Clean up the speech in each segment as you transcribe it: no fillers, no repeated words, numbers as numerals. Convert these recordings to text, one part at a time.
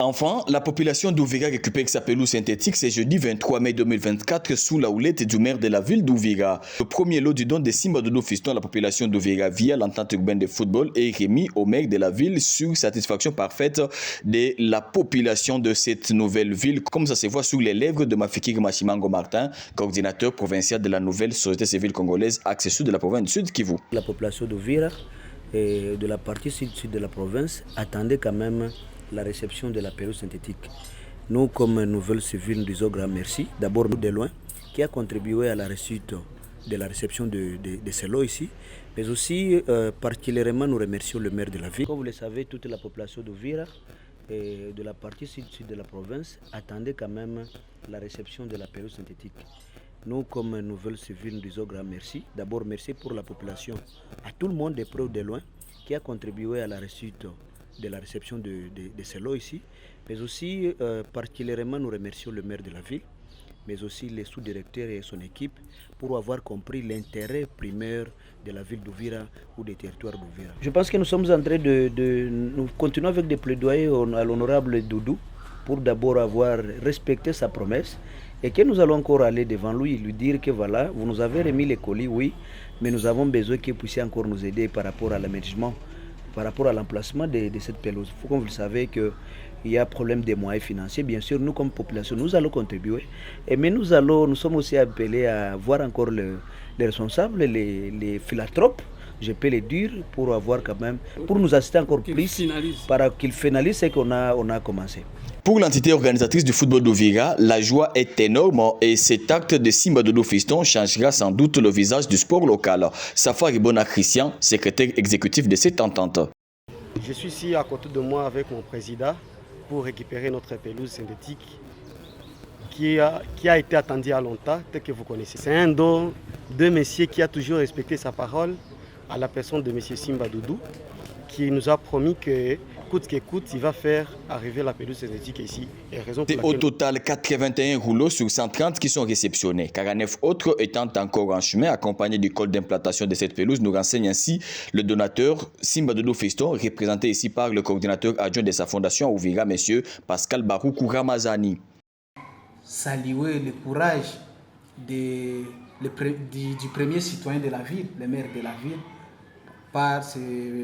Enfin, la population d'Ouvira récupère sa pelouse synthétique ce jeudi 23 mai 2024 sous la houlette du maire de la ville d'Ouvira. Le premier lot du don de Simba Doudou Fiston à la population d'Ouvira via l'entente urbaine de football est remis au maire de la ville sur satisfaction parfaite de la population de cette nouvelle ville, comme ça se voit sur les lèvres de Mafikir Machimango Martin, coordinateur provincial de la nouvelle société civile congolaise Axe Sud de la province du Sud Kivu. La population d'Ouvira et de la partie sud-sud de la province attendait quand même la réception de la pelouse synthétique. Nous, comme nouvelle civile, nous disons grand merci. D'abord, de loin, qui a contribué à la réussite de la réception de ces lots ici. Mais aussi, particulièrement, nous remercions le maire de la ville. Comme vous le savez, toute la population d'Ouvira et de la partie sud-sud de la province attendait quand même la réception de la pelouse synthétique. Nous, comme nouvelle civile, nous disons grand merci. D'abord, merci pour la population, à tout le monde, de près ou de loin, qui a contribué à la réussite de la réception de ces lots ici, mais aussi particulièrement nous remercions le maire de la ville, mais aussi les sous-directeurs et son équipe pour avoir compris l'intérêt primaire de la ville d'Ouvira ou des territoires d'Ouvira. Je pense que nous sommes en train nous continuons avec des plaidoyers à l'honorable Doudou pour d'abord avoir respecté sa promesse et que nous allons encore aller devant lui dire que voilà, vous nous avez remis les colis, oui, mais nous avons besoin que vous puissiez encore nous aider par rapport à l'aménagement, par rapport à l'emplacement de cette pelouse. Il faut que vous le savez qu'il y a un problème des moyens financiers. Bien sûr, nous comme population, nous allons contribuer. Mais nous sommes aussi appelés à voir encore les responsables, les philanthropes, je peux les dire, pour avoir quand même, pour nous assister encore plus, qu'ils finalisent ce qu'on a commencé. Pour l'entité organisatrice du football d'Ouvira, la joie est énorme et cet acte de Simba Doudou Fiston changera sans doute le visage du sport local. Safari Bona Christian, secrétaire exécutif de cette entente. Je suis ici à côté de moi avec mon président pour récupérer notre pelouse synthétique qui a été attendue à longtemps, tel que vous connaissez. C'est un don de monsieur qui a toujours respecté sa parole à la personne de monsieur Simba Doudou, qui nous a promis que coûte que coûte, il va faire arriver la pelouse synthétique ici. C'est au total 81 rouleaux sur 130 qui sont réceptionnés. 49 autres étant encore en chemin, accompagnés du code d'implantation de cette pelouse, nous renseigne ainsi le donateur Simba Doudou Fiston, représenté ici par le coordinateur adjoint de sa fondation Ouvira, M. Pascal Baroukou Ramazani. Saluer le courage du premier citoyen de la ville, le maire de la ville,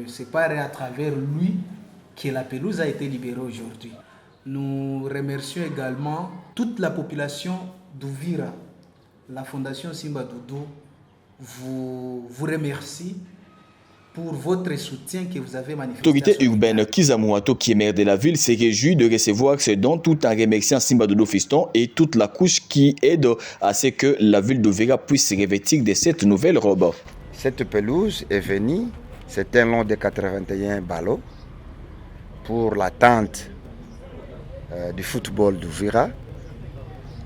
c'est pas à travers lui que la pelouse a été libérée aujourd'hui. Nous remercions également toute la population d'Ouvira. La Fondation Simba Doudou vous remercie pour votre soutien que vous avez manifesté. L'autorité urbaine Kizamouato, qui est maire de la ville, s'est réjouie de recevoir ce don tout en remerciant Simba Doudou Fiston et toute la couche qui aide à ce que la ville d'Ouvira puisse se revêtir de cette nouvelle robe. Cette pelouse est venue, c'est un long de 81 ballots pour l'attente du football d'Ouvira.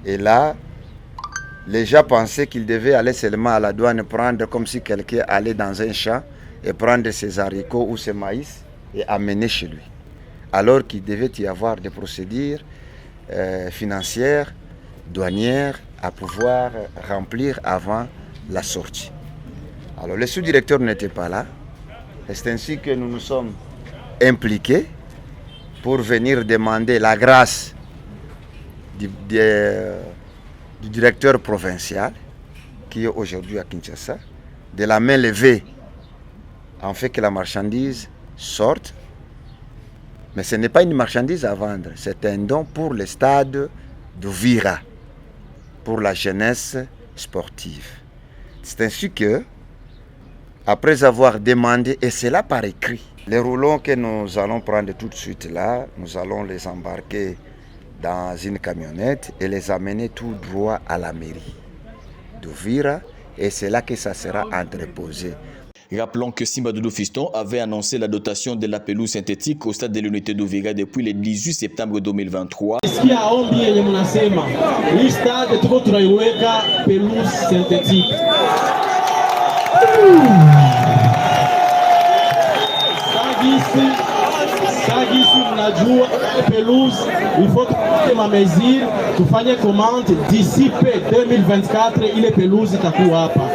Et là, les gens pensaient qu'ils devaient aller seulement à la douane prendre comme si quelqu'un allait dans un champ et prendre ses haricots ou ses maïs et amener chez lui. Alors qu'il devait y avoir des procédures financières, douanières à pouvoir remplir avant la sortie. Alors le sous-directeur n'était pas là. C'est ainsi que nous nous sommes impliqués pour venir demander la grâce du directeur provincial qui est aujourd'hui à Kinshasa, de la main levée en fait que la marchandise sorte. Mais ce n'est pas une marchandise à vendre, c'est un don pour le stade d'Ouvira, pour la jeunesse sportive. C'est ainsi que, après avoir demandé, et c'est là par écrit, les roulons que nous allons prendre tout de suite là, nous allons les embarquer dans une camionnette et les amener tout droit à la mairie d'Ouvira, et c'est là que ça sera entreposé. Rappelons que Simba Doudou Fiston avait annoncé la dotation de la pelouse synthétique au stade de l'unité d'Ouvira depuis le 18 septembre 2023. Pelouse synthétique. Sagisi mnajua pelouse, il faut que ma mesure tufanye commande d'ici 2024 ile pelouse itakuwa hapa.